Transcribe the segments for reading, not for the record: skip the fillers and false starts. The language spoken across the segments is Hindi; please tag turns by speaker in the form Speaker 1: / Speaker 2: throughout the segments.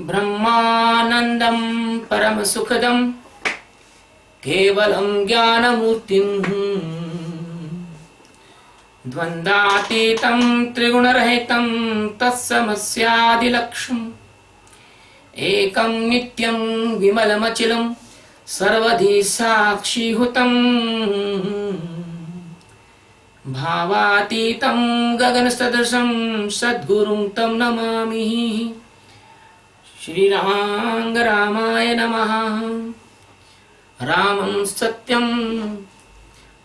Speaker 1: ब्रह्मानंदं परम सुखदं केवलं ज्ञानमूर्तिं द्वन्द्वातीतं त्रिगुणरहितं तत्समस्यादिलक्ष्यम् एकं नित्यं विमलमचिलं सर्वधी साक्षीभूतं भावातीतं गगनसदृशं सद्गुरुं तं नमामि। श्रीराम रामाय नमः। रामं सत्यं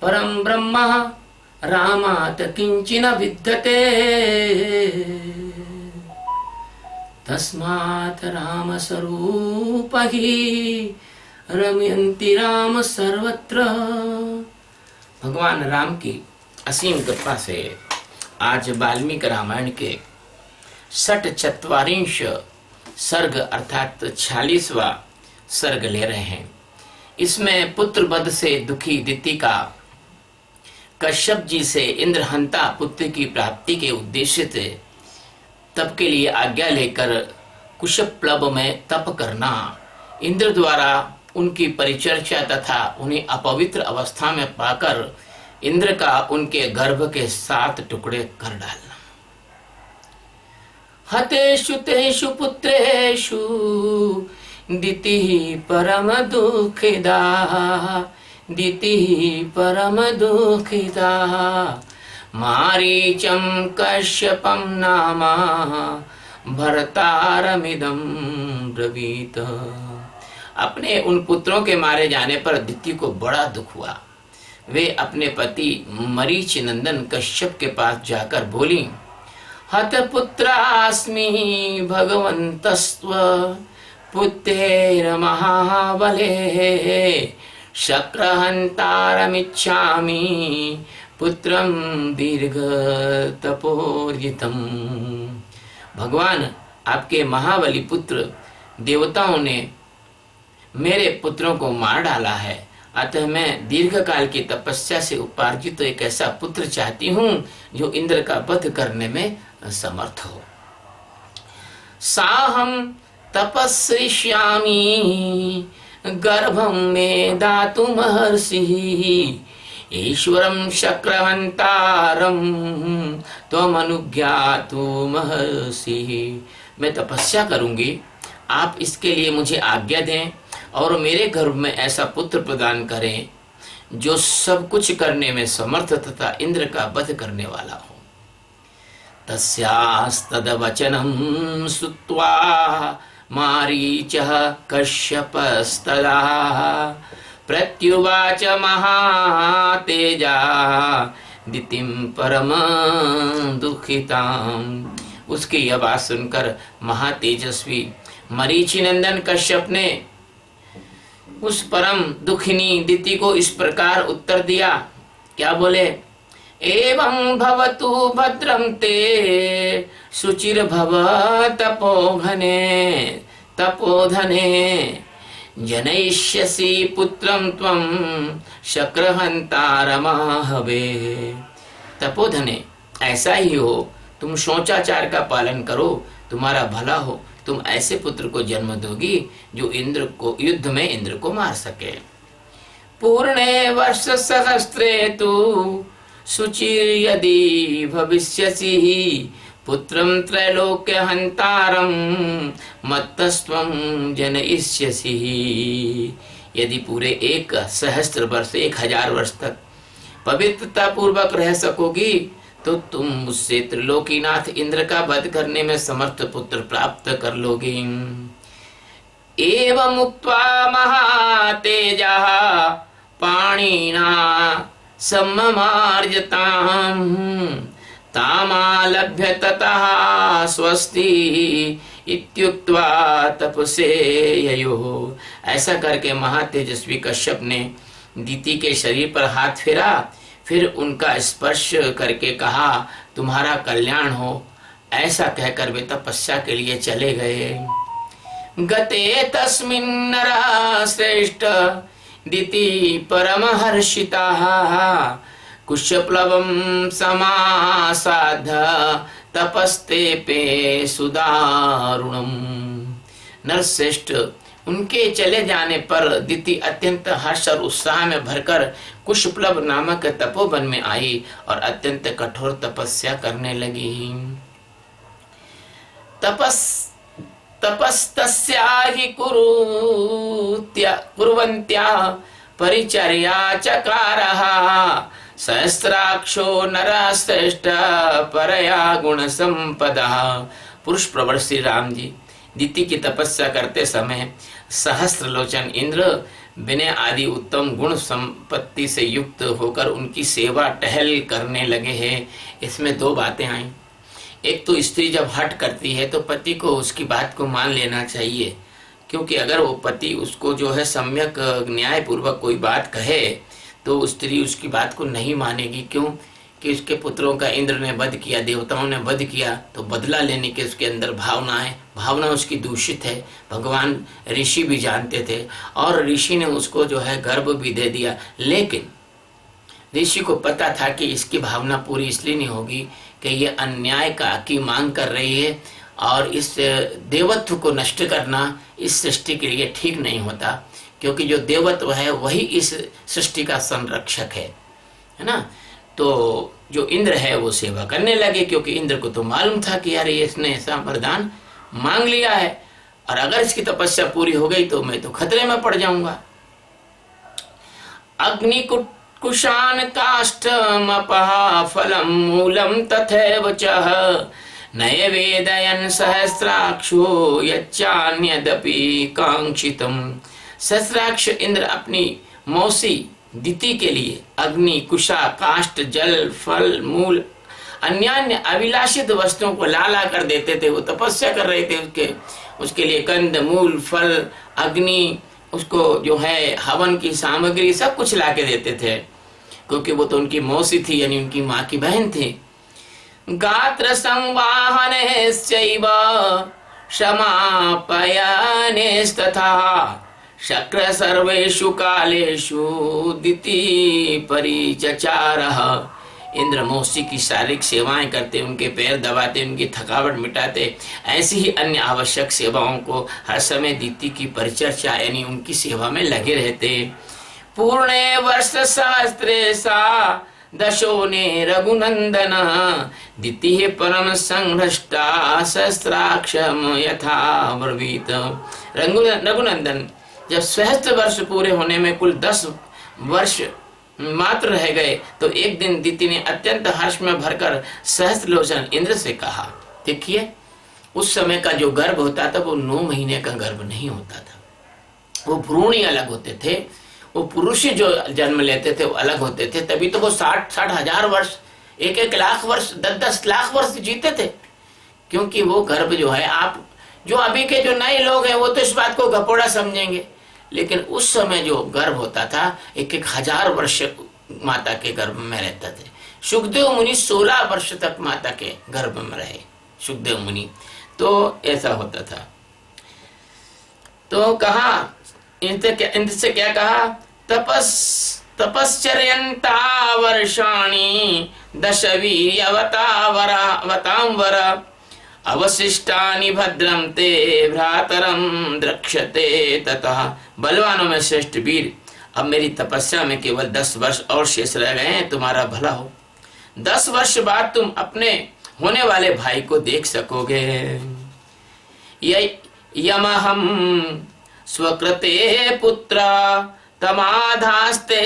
Speaker 1: परं ब्रह्म रामात् किंचिन विद्यते तस्मात् रामस्वरूपहि रमयन्ति राम सर्वत्र। भगवान राम की असीम कृपा से आज वाल्मीकि रामायण के 44 सर्ग अर्थात 46वां सर्ग ले रहे हैं। इसमें पुत्र वध से दुखी दिति का कश्यप जी से इंद्रहंता पुत्र की प्राप्ति के उद्देश्य से तप के लिए आज्ञा लेकर कुशप्लव में तप करना, इंद्र द्वारा उनकी परिचर्चा तथा उन्हें अपवित्र अवस्था में पाकर इंद्र का उनके गर्भ के 7 टुकड़े कर डालना। हतेषु तेषु पुत्रेषु दिति परम दुखिदा, दिति परम दुखिदा मारीचं कश्यपं नामा भर्तारमिदं ब्रवीत। अपने उन पुत्रों के मारे जाने पर दिति को बड़ा दुख हुआ। वे अपने पति मरीच नंदन कश्यप के पास जाकर बोली, हतपुत्रास्मि भगवन्तस्त्व पुत्रेर महाबले शक्रहन्तारमिच्छामि पुत्रं दीर्घ तपोर्जितम। भगवान, आपके महाबली पुत्र देवताओं ने मेरे पुत्रों को मार डाला है, अतः मैं दीर्घ काल की तपस्या से उपार्जित एक ऐसा पुत्र चाहती हूँ जो इंद्र का वध करने में समर्थ हो। साहं तपस्विष्यामि गर्भं मे दातुमहर्षिः ईश्वरं शक्रहन्तारं त्वमनुज्ञातुमहर्षिः। मैं तपस्या करूंगी, आप इसके लिए मुझे आज्ञा दें और मेरे गर्भ में ऐसा पुत्र प्रदान करें जो सब कुछ करने में समर्थ तथा इंद्र का वध करने वाला हो। तस्यास्तद्वचनं श्रुत्वा मारीचः कश्यपस्तदा प्रत्युवाच महातेजा दितिं परम दुखिताम्। उसकी यह बात सुनकर महातेजस्वी मरीचि नंदन कश्यप ने उस परम दुखिनी दिति को इस प्रकार उत्तर दिया। क्या बोले? एवं भवतु भद्रं ते शुचिर्भव तपोघने तपोधने जनयिष्यसि पुत्रं त्वं शक्रहन्तारमाहवे। तपोधने, ऐसा ही हो, तुम शोचाचार का पालन करो, तुम्हारा भला हो, तुम ऐसे पुत्र को जन्म दोगी जो इंद्र को युद्ध में इंद्र को मार सके। पूर्णे वर्ष सहस्त्रे तु शुचिर यदि भविष्यसि पुत्रं त्रैलोक्य हंतारं मत्तस्त्वं जनयिष्यसि। यदि पूरे 1 सहस्त्र वर्ष 1000 वर्ष तक पवित्रता पूर्वक रह सकोगी तो तुम मुझसे त्रिलोकीनाथ इंद्र का वध करने में समर्थ पुत्र प्राप्त कर लोगे। एवं उक्त्वा महातेजः पाणिना सम्ममार्जताम् तामालभ्य ततः स्वस्ति इत्युक्त्वा तपसे ययोः। ऐसा करके महातेजस्वी कश्यप ने दिति के शरीर पर हाथ फेरा, फिर उनका स्पर्श करके कहा, तुम्हारा कल्याण हो। ऐसा कहकर वे तपस्या के लिए चले गए। गते तस्मिन् नरः श्रेष्ठ दिति परमहर्षिताः कुशप्लवं समासाद्य तपस्ते पे सुदारुणम्। नरश्रेष्ठ, उनके चले जाने पर दिति अत्यंत हर्ष और उत्साह में भरकर कुशप्लव नामक तपोवन में आई और अत्यंत कठोर तपस्या करने लगी। तपस्तस्या हि कुर्वन्त्या परिचर्या चकारः सहस्राक्षो नरश्रेष्ठ परया गुण संपदा। पुरुष प्रवर श्री राम जी दिति की तपस्या करते समय सहस्त्र लोचन इंद्र विनय आदि उत्तम गुण संपत्ति से युक्त होकर उनकी सेवा टहल करने लगे हैं। इसमें दो बातें आई। एक तो स्त्री जब हट करती है तो पति को उसकी बात को मान लेना चाहिए, क्योंकि अगर वो पति उसको जो है सम्यक न्याय पूर्वक कोई बात कहे तो स्त्री उसकी बात को नहीं मानेगी। क्यों कि उसके पुत्रों का इंद्र ने वध किया, देवताओं ने वध किया, तो बदला लेने के उसके अंदर भावना उसकी दूषित है। भगवान ऋषि भी जानते थे और ऋषि ने उसको जो है गर्भ भी दे दिया, लेकिन ऋषि को पता था कि इसकी भावना पूरी इसलिए नहीं होगी कि ये अन्याय की मांग कर रही है और इस देवत्व को नष्ट करना इस सृष्टि के लिए ठीक नहीं होता, क्योंकि जो देवत्व है वही इस सृष्टि का संरक्षक है ना। तो जो इंद्र है वो सेवा करने लगे, क्योंकि इंद्र को तो मालूम था कि यार इसने ऐसा वरदान मांग लिया है और अगर इसकी तपस्या पूरी हो गई तो मैं तो खतरे में पड़ जाऊंगा। अग्निकुशान काष्ठमपः फलम मूलम तथैव चः नये वेदयन् सहस्राक्षो यच्चान्यदपि कांक्षितम्। सहस्राक्ष इंद्र अपनी मौसी दिति के लिए अग्नि, कुशा, काष्ठ, जल, फल, मूल अन्य अभिलाषित वस्तुओं को ला कर देते थे। वो तपस्या कर रहे थे, उसके लिए कंद, मूल, फल, अग्नि, उसको जो है हवन की सामग्री सब कुछ ला के देते थे, क्योंकि वो तो उनकी मौसी थी, यानी उनकी माँ की बहन थी। गात्र संवाहनैश्चैव क्षमापयनेस्तथा शक्र सर्वेषु कालेषु दिति परिचचारः। इंद्र मौसी की शारीरिक सेवाएं करते, उनके पैर दबाते, उनकी थकावट मिटाते, ऐसी ही अन्य आवश्यक सेवाओं को हर समय दिति की परिचर्चा यानी उनकी सेवा में लगे रहते। पूर्णे वर्ष सहस्त्रे सा दशोने रघुनंदन दिति परम संहृष्टा सहस्राक्षम यथा ब्रवीत। रघुनंदन जब सहस्त्र वर्ष पूरे होने में कुल 10 वर्ष मात्र रह गए तो एक दिन दिति ने अत्यंत हर्ष में भरकर सहस्त्रलोचन इंद्र से कहा। देखिए उस समय का जो गर्भ होता था वो 9 महीने का गर्भ नहीं होता था, वो भ्रूण ही अलग होते थे, वो पुरुष जो जन्म लेते थे वो अलग होते थे। तभी तो वो 60 हजार वर्ष, 1 लाख वर्ष, 10 लाख वर्ष जीते थे, क्योंकि वो गर्भ जो है, आप जो अभी के जो नए लोग हैं वो तो इस बात को घपोड़ा समझेंगे, लेकिन उस समय जो गर्भ होता था 1 हजार वर्ष माता के गर्भ में रहता थे। सुखदेव मुनि 16 वर्ष तक माता के गर्भ में रहे, सुखदेव मुनि। तो ऐसा होता था। तो कहा इनसे क्या कहा, तपश्चर्यन्ता वर्षाणि 10 वीर्यवतांवर अवशिष्टानि भद्रम ते भ्रातरम द्रक्ष्यते ततः। बलवानों में श्रेष्ठ वीर, अब मेरी तपस्या में केवल 10 वर्ष और शेष रह गए हैं, तुम्हारा भला हो। 10 वर्ष बाद तुम अपने होने वाले भाई को देख सकोगे। यमहम स्वकृते पुत्र तमाधास्ते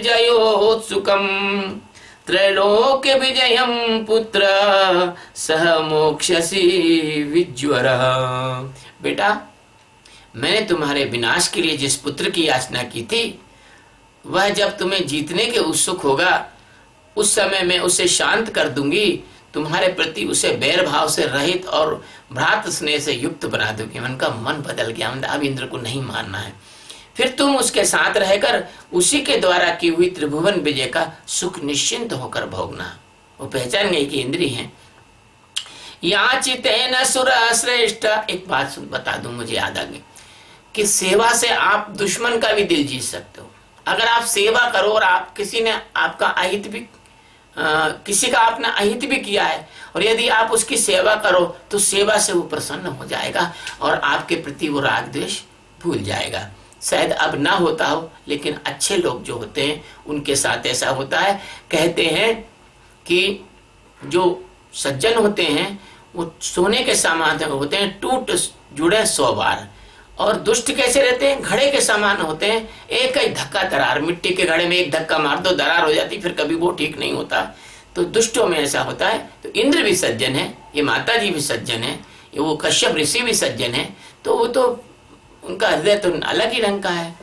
Speaker 1: जयोत्सुकम त्रैलोक विजयम पुत्र सह मोक्षसी विज्वर। बेटा मैंने तुम्हारे विनाश के लिए जिस पुत्र की याचना की थी, वह जब तुम्हें जीतने के उत्सुक होगा उस समय मैं उसे शांत कर दूंगी, तुम्हारे प्रति उसे बैर भाव से रहित और भ्रात स्नेह से युक्त बना दूंगी। उनका मन बदल गया, अब इंद्र को नहीं मानना है। फिर तुम उसके साथ रहकर उसी के द्वारा की हुई त्रिभुवन विजय का सुख निश्चिंत होकर भोगना। वो पहचान गई कि इंद्री हैं। याचितेन सुर श्रेष्ठ। एक बात बता दूं, मुझे याद आ गई कि सेवा से आप दुश्मन का भी दिल जीत सकते हो। अगर आप सेवा करो और आप किसी ने आपका अहित भी किसी का आपने अहित भी किया है, और यदि आप उसकी सेवा करो तो सेवा से वो प्रसन्न हो जाएगा और आपके प्रति वो राग द्वेष भूल जाएगा। शायद अब ना होता हो, लेकिन अच्छे लोग जो होते हैं उनके साथ ऐसा होता है। कहते हैं कि जो सज्जन होते हैं वो सोने के समान होते हैं, टूट जुड़े 100 बार, और दुष्ट कैसे रहते हैं, घड़े के समान होते हैं, एक ही धक्का दरार, मिट्टी के घड़े में एक धक्का मार दो दरार हो जाती, फिर कभी वो ठीक नहीं होता। तो दुष्टों में ऐसा होता है। तो इंद्र भी सज्जन है, ये माता जी भी सज्जन है, ये वो कश्यप ऋषि भी सज्जन है, तो वो तो उनका हृदय तो अलग ही रंग का है।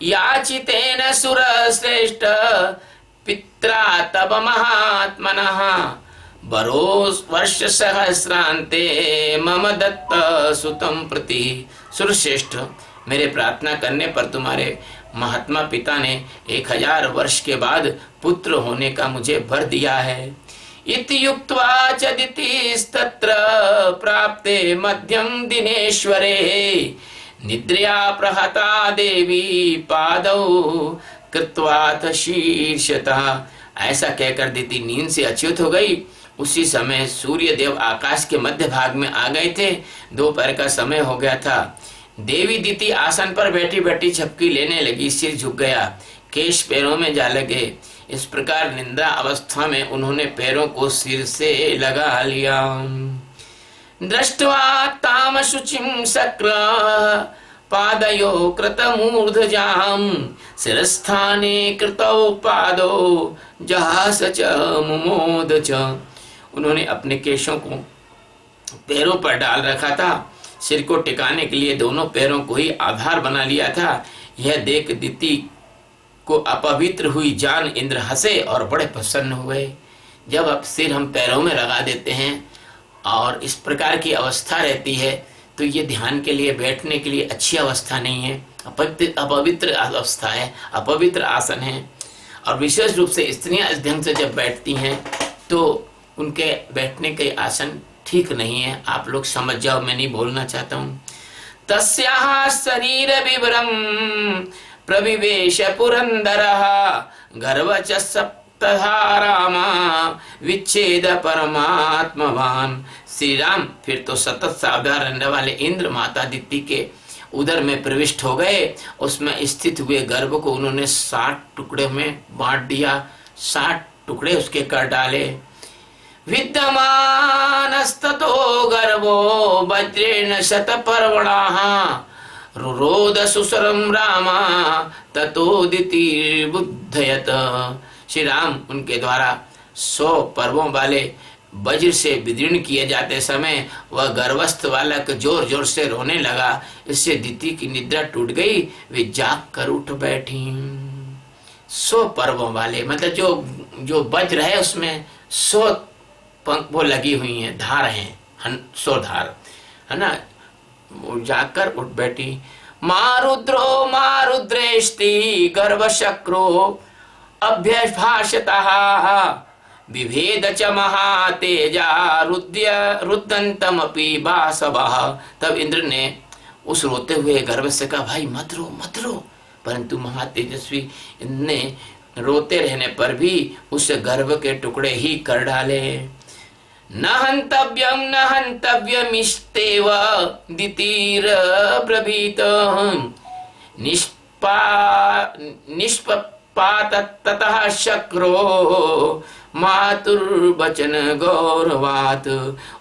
Speaker 1: याचितेन सुर श्रेष्ठ पित्रा तब महात्मनः बरोस वर्ष सहस्रांते मम दत्त सुतम प्रति। सुरश्रेष्ठ, मेरे प्रार्थना करने पर तुम्हारे महात्मा पिता ने 1000 वर्ष के बाद पुत्र होने का मुझे वर दिया है। इति युक्त्वा च दितिस्तत्र प्राप्ते मध्यम दिनेश्वरे निद्रया प्रहता देवी पादौ कृत्वाथ शीर्षता। ऐसा कहकर दिति नींद से अच्युत हो गई। उसी समय सूर्य देव आकाश के मध्य भाग में आ गए थे। दोपहर का समय हो गया था। देवी दिति आसन पर बैठी बैठी झपकी लेने लगी, सिर झुक गया, केश पैरों में जा लगे। इस प्रकार निंद्रा अवस्था में उन्होंने पैरों को सिर से लगा लिया। दृष्ट्वा ताम शुचिम शक्र पादयो कृतमूर्धजाम शिरस्थाने कृतौ पादो जहास च मुमोद च। उन्होंने अपने केशों को पैरों पर डाल रखा था, सिर को टिकाने के लिए दोनों पैरों को ही आधार बना लिया था। यह देख दिति को अपवित्र हुई जान इंद्र हंसे और बड़े प्रसन्न हुए। जब अब सिर हम पैरों में लगा देते हैं और इस प्रकार की अवस्था रहती है तो ये ध्यान के लिए बैठने के लिए अच्छी अवस्था नहीं है, अपवित्र अवस्था है, अपवित्र आसन है। और विशेष रूप से स्त्रियां इस ढंग से जब बैठती हैं तो उनके बैठने के आसन ठीक नहीं है। आप लोग समझ जाओ, मैं नहीं बोलना चाहता हूँ। तस्याः शरीर विवरम प्रविवेश पुरंदरः गर्व च सप्तधारामा विच्छेद परमात्मवान। श्री राम फिर तो सतत सावधान रहने वाले इंद्र माता दिति के उदर में प्रविष्ट हो गए। उसमें स्थित हुए गर्भ को उन्होंने 60 टुकड़े में बांट दिया, 60 टुकड़े उसके कर डाले। विद्यमानस्ततो गर्भो वज्रेण शतपर्वणः रुरोध सुसरम रामा ततोदितिर्बुद्धयत। श्री राम उनके द्वारा 100 पर्वों वाले वज्र से विदीर्ण किए जाते समय वह गर्भस्थ बालक जोर जोर से रोने लगा। इससे दिति की निद्रा टूट गई, वे जाग कर उठ बैठी। 100 पर्वों वाले मतलब जो वज्र है उसमें 100 पंख वो लगी हुई हैं, धार हैं, 100 धार है ना। वो जाकर उठ बैठी। मारुद्रो मारुद्रेष्टि गर्भशक्रो अभ्यभाषतः विभेद च महातेजा रुद्यंतमपि बासवः। तब इंद्र ने उस रोते हुए गर्भ से कहा, भाई मत रो मत रो। परंतु महातेजस्वी ने रोते रहने पर भी उस गर्भ के टुकड़े ही कर डाले। न हन्तव्यमिष्टेव दितिरब्रवीत निष्पाततः शक्रो मातुर्वचन गौरवात।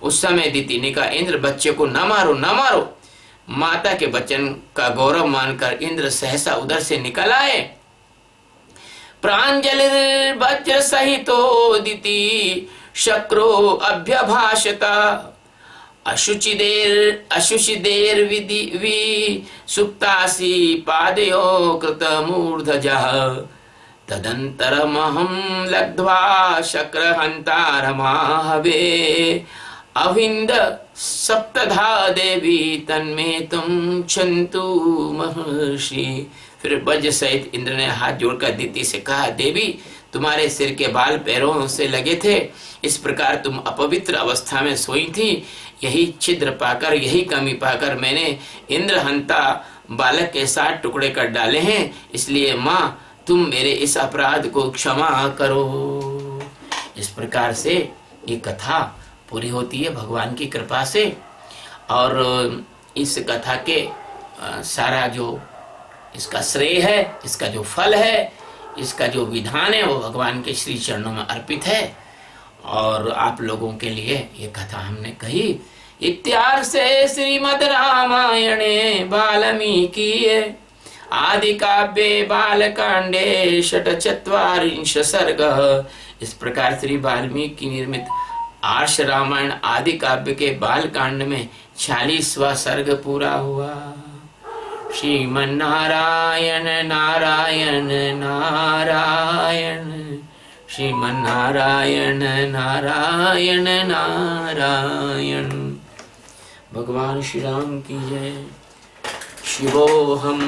Speaker 1: उस समय दिति ने कहा, इंद्र बच्चे को न मारो न मारो। माता के वचन का गौरव मानकर इंद्र सहसा उधर से निकल आए। प्रांजलिर्वज्र सहितो दिति शक्रो अभ्यभाषता अशुचिदेर विधि सुप्तासी पादयो कृतमूर्धजः तदंतरमहं लब्ध्वा शक्रहन्तारमाहवे अविंद सप्तधा देवी तन्मे तुम क्षन्तु महर्षि। फिर वज्र सहित इंद्र ने हाथ जोड़कर दिति से कहा, देवी तुम्हारे सिर के बाल पैरों से लगे थे, इस प्रकार तुम अपवित्र अवस्था में सोई थी। यही छिद्र पाकर, यही कमी पाकर मैंने इंद्रहंता बालक के 60 टुकड़े कर डाले हैं। इसलिए माँ तुम मेरे इस अपराध को क्षमा करो। इस प्रकार से ये कथा पूरी होती है भगवान की कृपा से। और इस कथा के सारा जो इसका श्रेय है, इसका जो फल है, इसका जो विधान है वो भगवान के श्री चरणों में अर्पित है। और आप लोगों के लिए ये कथा हमने कही। इत्यार्षे श्रीमद् रामायणे वाल्मीकि आदि काव्ये बालकांडे षट्चत्वारिंश सर्ग। इस प्रकार श्री वाल्मीकि निर्मित आर्ष रामायण आदि काव्य के बालकांड में 46वां सर्ग पूरा हुआ। श्रीमन्नारायण नारायण नारायण, श्रीमन्नारायण नारायण नारायण। भगवान श्री राम की जय। शिवोहम।